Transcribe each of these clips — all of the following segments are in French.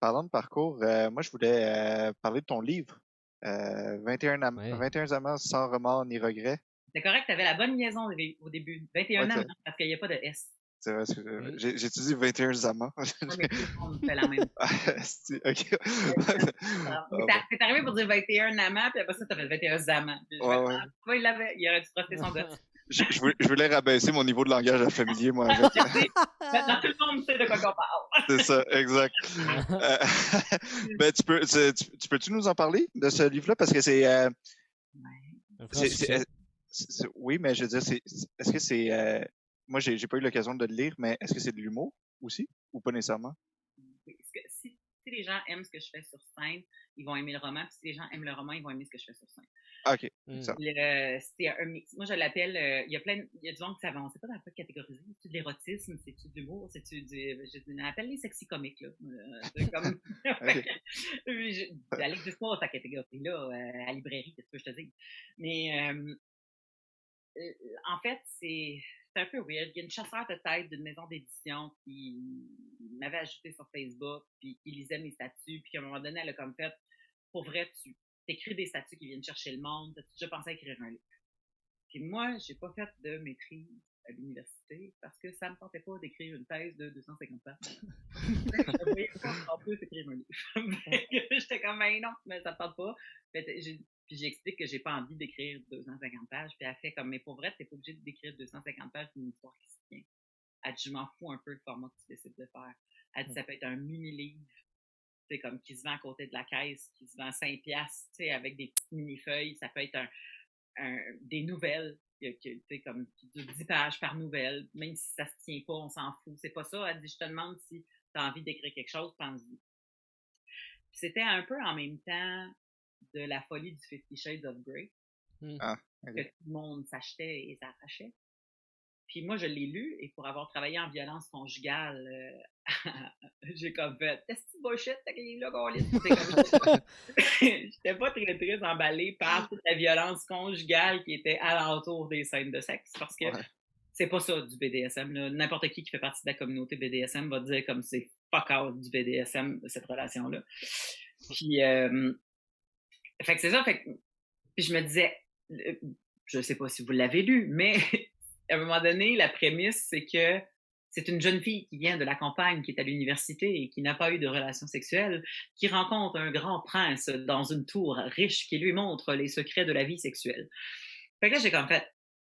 parlant de parcours, moi, je voulais parler de ton livre. 21 amants sans remords ni regrets. C'est correct, t'avais la bonne liaison au début. 21 Ouais, ans, parce qu'il n'y a pas de S. c'est vrai, Oui. j'ai dit 21 amants. Ouais, mais tout le monde fait la même Ah, ok. Mais Ah, bon. t'es arrivé pour dire 21 amants, puis après ça, t'as fait 21 amants. Puis je fais, Ouais, ouais. il l'avait, il aurait dû trotter son gosse. Je voulais rabaisser mon niveau de langage familier, moi, avec. Maintenant, tout le monde sait de quoi qu'on parle. C'est ça, exact. Euh, ben, tu peux-tu nous en parler de ce livre-là? Parce que c'est, c'est- oui, mais je veux dire, est-ce que c'est, moi, j'ai pas eu l'occasion de le lire, mais est-ce que c'est de l'humour aussi? Ou pas nécessairement? Oui, parce que si les gens aiment ce que je fais sur scène, ils vont aimer le roman. Puis si les gens aiment le roman, ils vont aimer ce que je fais sur scène. Ah, ok, ça. C'est un mix. Moi, je l'appelle. Il y a du monde qui savent. On ne sait pas dans quoi catégoriser. C'est-tu de l'érotisme? C'est-tu de l'humour? C'est-tu du. Je appelle les sexy comiques, là. C'est comme. Ok. J'allais juste pas à ta catégorie-là, à la librairie, qu'est-ce que je te dis. Mais en fait, c'est un peu weird. Il y a une chasseur de tête d'une maison d'édition qui m'avait ajouté sur Facebook, puis qui lisait mes statuts, puis à un moment donné, elle a comme fait, pour vrai, tu écris des statuts qui viennent chercher le monde, as-tu déjà pensé à écrire un livre? Puis moi, j'ai pas fait de maîtrise à l'université parce que ça me tentait pas d'écrire une thèse de 250 pages. Je voyais pas en plus écrire un livre. J'étais comme, ben non, mais ça te tente pas. Puis j'explique que j'ai pas envie d'écrire 250 pages. Puis elle fait comme, mais pour vrai, t'es pas obligé d'écrire 250 pages d'une histoire qui se tient. Elle dit, je m'en fous un peu le format que tu décides de faire. Elle dit, ça peut être un mini-livre, tu sais, comme qui se vend à côté de la caisse, qui se vend 5 piastres, tu sais, avec des petites mini-feuilles. Ça peut être des nouvelles, comme 10 pages par nouvelle, même si ça se tient pas, on s'en fout. C'est pas ça. Elle dit, je te demande si tu as envie d'écrire quelque chose, pense-y. C'était un peu en même temps de la folie du Fifty Shades of Grey, Ah, que ok. tout le monde s'achetait et s'arrachait. Puis moi, je l'ai lu, et pour avoir travaillé en violence conjugale, j'ai comme fait, t'es ce bullshit, t'as gagné là, qu'on lit. J'étais pas très, très emballée par toute la violence conjugale qui était alentour des scènes de sexe, parce que Ouais. c'est pas ça du BDSM. Là. N'importe qui fait partie de la communauté BDSM va dire comme c'est fuck out du BDSM, cette relation-là. Puis, fait que c'est ça. Fait que, puis je me disais, je sais pas si vous l'avez lu, mais à un moment donné, la prémisse, c'est que c'est une jeune fille qui vient de la campagne, qui est à l'université et qui n'a pas eu de relation sexuelle, qui rencontre un grand prince dans une tour riche qui lui montre les secrets de la vie sexuelle. Fait que là, j'ai comme fait,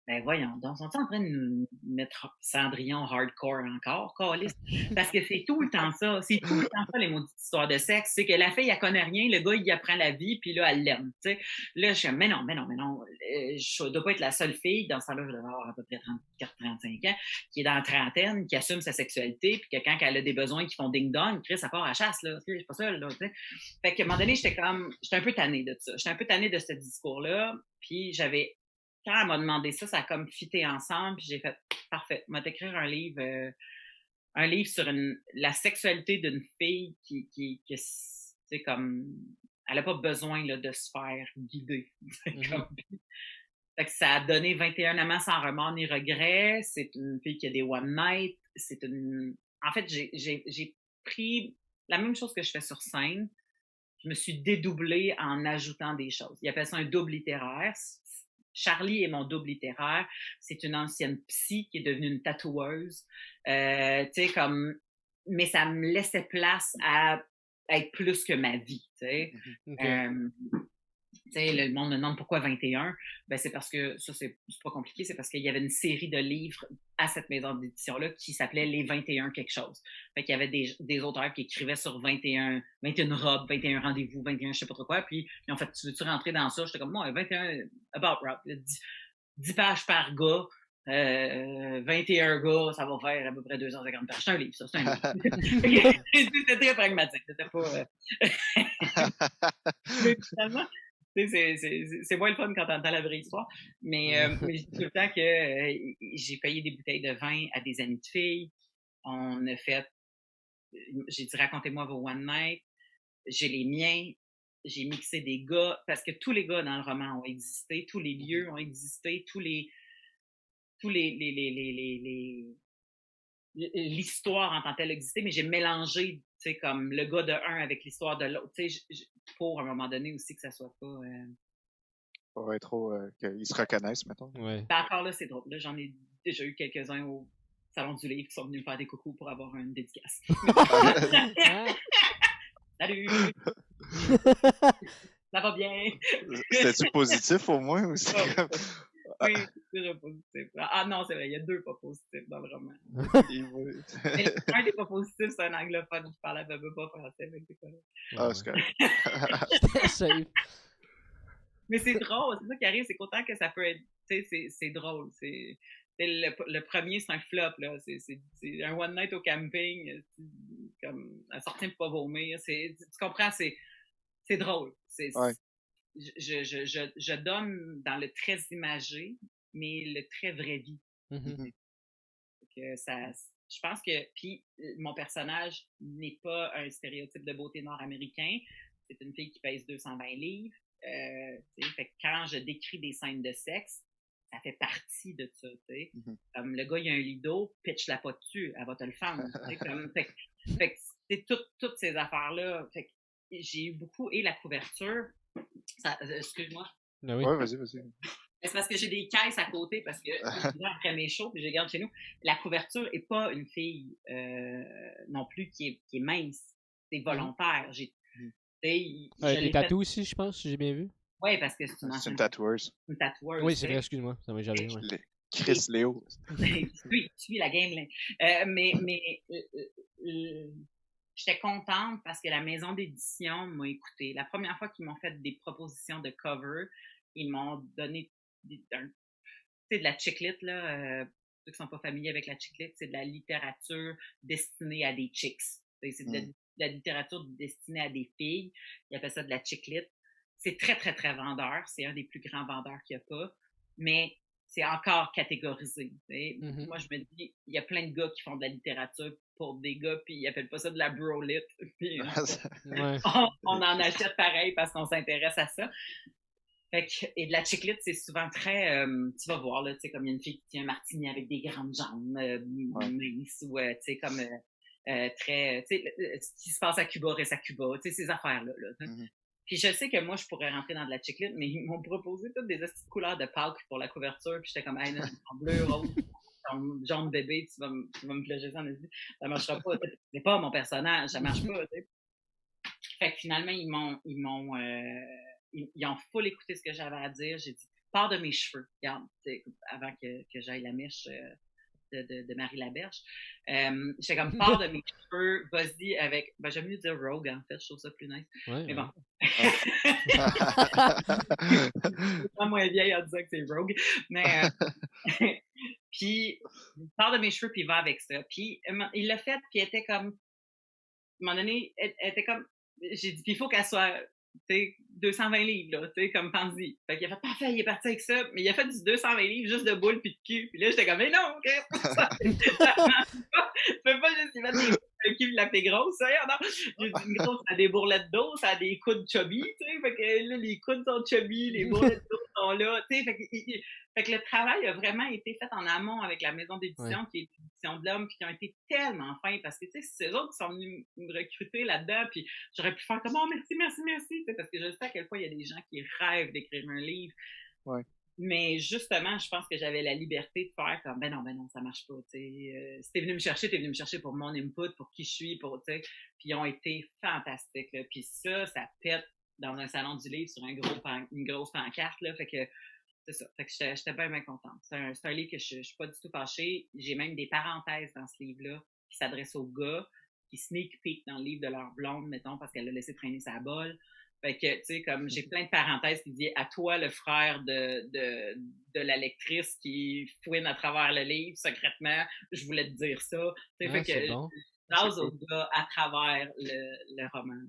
ben voyons donc, sont en train de nous mettre Cendrillon hardcore encore, câlisse? Parce que c'est tout le temps ça. C'est tout le temps ça, les maudites histoires de sexe. C'est que la fille, elle connaît rien, le gars, il apprend la vie, puis là, elle l'aime. Tu sais. Là, je suis comme, mais non. Je dois pas être la seule fille, dans ce temps-là, je devais avoir à peu près 34-35 ans, qui est dans la trentaine, qui assume sa sexualité, puis que quand elle a des besoins qui font ding-dong, Chris, ça part à la chasse, là. C'est pas ça, là. Tu sais. Fait qu'à un moment donné, j'étais un peu tannée de ça. J'étais un peu tannée de ce discours-là, puis quand elle m'a demandé ça, ça a comme fité ensemble, puis j'ai fait parfait, moi t'écrire un livre sur la sexualité d'une fille qui c'est comme elle a pas besoin là, de se faire guider. Fait que ça a donné 21 amants sans remords ni regrets. C'est une fille qui a des one night. En fait, j'ai pris la même chose que je fais sur scène. Je me suis dédoublée en ajoutant des choses. Il appelle ça un double littéraire. Charlie est mon double littéraire. C'est une ancienne psy qui est devenue une tatoueuse. Tu sais, comme, mais ça me laissait place à être plus que ma vie, tu sais. Okay. Le monde me demande pourquoi 21. Ben, c'est parce que, ça, c'est pas compliqué, c'est parce qu'il y avait une série de livres à cette maison d'édition-là qui s'appelait Les 21 quelque chose. Fait qu'il y avait des auteurs qui écrivaient sur 21 robes, 21 rendez-vous, 21 je sais pas trop quoi, puis ils ont fait, tu veux-tu rentrer dans ça? J'étais comme, non, 21 about rob, 10 pages par gars, 21 gars, ça va faire à peu près 250 pages. C'est un livre, ça, c'est un livre. C'était très pragmatique, c'était pas... Mais finalement, c'est moins le fun quand t'entends la vraie histoire. Mais je dis tout le temps que j'ai payé des bouteilles de vin à des amis de filles. On a fait, j'ai dit racontez-moi vos one night. J'ai les miens. J'ai mixé des gars parce que tous les gars dans le roman ont existé, tous les lieux ont existé, tous les l'histoire en tant que telle existait, mais j'ai mélangé sais, comme le gars de un avec l'histoire de l'autre, tu sais, pour à un moment donné aussi que ça soit pas... Pas trop qu'ils se reconnaissent, mettons. Ouais. Ben, encore là, c'est drôle. Là, j'en ai déjà eu quelques-uns au Salon du Livre qui sont venus me faire des coucous pour avoir une dédicace. Salut! Ça va bien? C'était-tu positif au moins ou c'est comme... Oui, c'est déjà positif. Ah non, c'est vrai, il y a 2 pas positifs dans le roman. Mais un des pas positifs, c'est un anglophone qui parle à peu pas français, mais c'est correct. Ah, c'est correct. Safe. Mais c'est drôle, c'est ça qui arrive, c'est qu'autant que ça peut être, tu sais, c'est drôle. Le premier, c'est un flop, là. C'est un one night au camping, comme à sortir pour pas vomir. Tu comprends, c'est drôle. Ouais. Je donne dans le très imagé, mais le très vraie vie. Mhm. Que je pense que, puis mon personnage n'est pas un stéréotype de beauté nord-américain. C'est une fille qui pèse 220 livres. Fait que quand je décris des scènes de sexe, ça fait partie de ça. Comme le gars, il a un lido, pitch-la pas dessus, elle va te le fendre. Fait que c'est toutes ces affaires-là. Fait que j'ai eu beaucoup, et la couverture, excuse-moi. Ben oui. Ouais, vas-y. C'est parce que j'ai des caisses à côté, parce que après mes shows, puis je garde chez nous, la couverture est pas une fille non plus qui est mince. C'est volontaire. Avec les tatous aussi, je pense, si j'ai bien vu. Oui, parce que c'est une tatoueuse. Une tatoueuse. Oui, c'est vrai, excuse-moi. Ça m'est jamais. Ouais. Chris Léo. Tu suis la game. Mais j'étais contente parce que la maison d'édition m'a écoutée. La première fois qu'ils m'ont fait des propositions de cover, ils m'ont donné de la chick-lit, là. Ceux qui sont pas familiers avec la chick-lit, c'est de la littérature destinée à des chicks. C'est de la littérature destinée à des filles. Ils appellent ça de la chick-lit. C'est très, très, très vendeur. C'est un des plus grands vendeurs qu'il n'y a pas. Mais c'est encore catégorisé. Moi, je me dis, il y a plein de gars qui font de la littérature pour des gars, puis ils appellent pas ça de la bro-lit. Puis on en achète pareil parce qu'on s'intéresse à ça. Fait que, et de la chick-lit, c'est souvent très... tu vas voir, là, tu sais, comme il y a une fille qui tient un martini avec des grandes jambes minces, ou, tu sais, comme très... Tu sais, ce qui se passe à Cuba reste à Cuba, tu sais, ces affaires-là. Là. Puis je sais que moi, je pourrais rentrer dans de la chick-lit, mais ils m'ont proposé toutes des petites couleurs de Pâques pour la couverture, puis j'étais comme, hey, non, en bleu, rose, en jaune bébé, tu vas me plonger ça, ça marchera pas, c'est pas mon personnage, ça marche pas, tu sais. Fait que finalement, ils ont full écouté ce que j'avais à dire. J'ai dit, pars de mes cheveux. Regarde, avant que j'aille la mèche de Marie Laberge. J'étais comme, pars de mes cheveux, vas-y avec... Ben, j'aime mieux dire Rogue, en fait. Je trouve ça plus nice. Ouais, mais bon. Je suis moins vieille en disant que c'est Rogue. Mais... puis, pars de mes cheveux, puis va avec ça. Puis, il l'a fait, puis elle était comme... À un moment donné, elle était comme... J'ai dit, puis il faut qu'elle soit... tu sais, 220 livres, là, tu sais, comme pense-y. Fait qu'il a fait, parfait, il est parti avec ça, mais il a fait du 220 livres juste de boules puis de cul. Puis là, j'étais comme, mais non, okay, ça tu peux pas juste y mettre le cul de la plus grosse, ça, non. J'ai dit, une grosse, ça a des bourrelettes d'eau, ça a des coudes chubby, tu sais, fait que là, les coudes sont chubby, les bourrelettes d'eau sont là, tu sais, fait que le travail a vraiment été fait en amont avec la maison d'édition, qui est l'édition de l'Homme, puis qui ont été tellement fins, parce que, tu sais, c'est eux autres qui sont venus me recruter là-dedans, puis j'aurais pu faire comme, oh, merci, parce que je sais à quel point il y a des gens qui rêvent d'écrire un livre. Ouais. Mais justement, je pense que j'avais la liberté de faire comme, ben non, ça marche pas, tu sais. Si t'es venu me chercher pour mon input, pour qui je suis, pour, tu sais. Puis ils ont été fantastiques, là. Puis ça pète dans un salon du livre sur une grosse pancarte, là. Fait que, c'est ça. Fait que j'étais bien contente. C'est un livre que je suis pas du tout fâchée. J'ai même des parenthèses dans ce livre-là qui s'adressent aux gars, qui sneak peek dans le livre de leur blonde, mettons, parce qu'elle a laissé traîner sa bolle. Fait que, tu sais, comme j'ai plein de parenthèses qui disent à toi, le frère de la lectrice qui fouine à travers le livre secrètement, je voulais te dire ça. Tu sais, fait que bon. j'ose aux gars à travers le roman.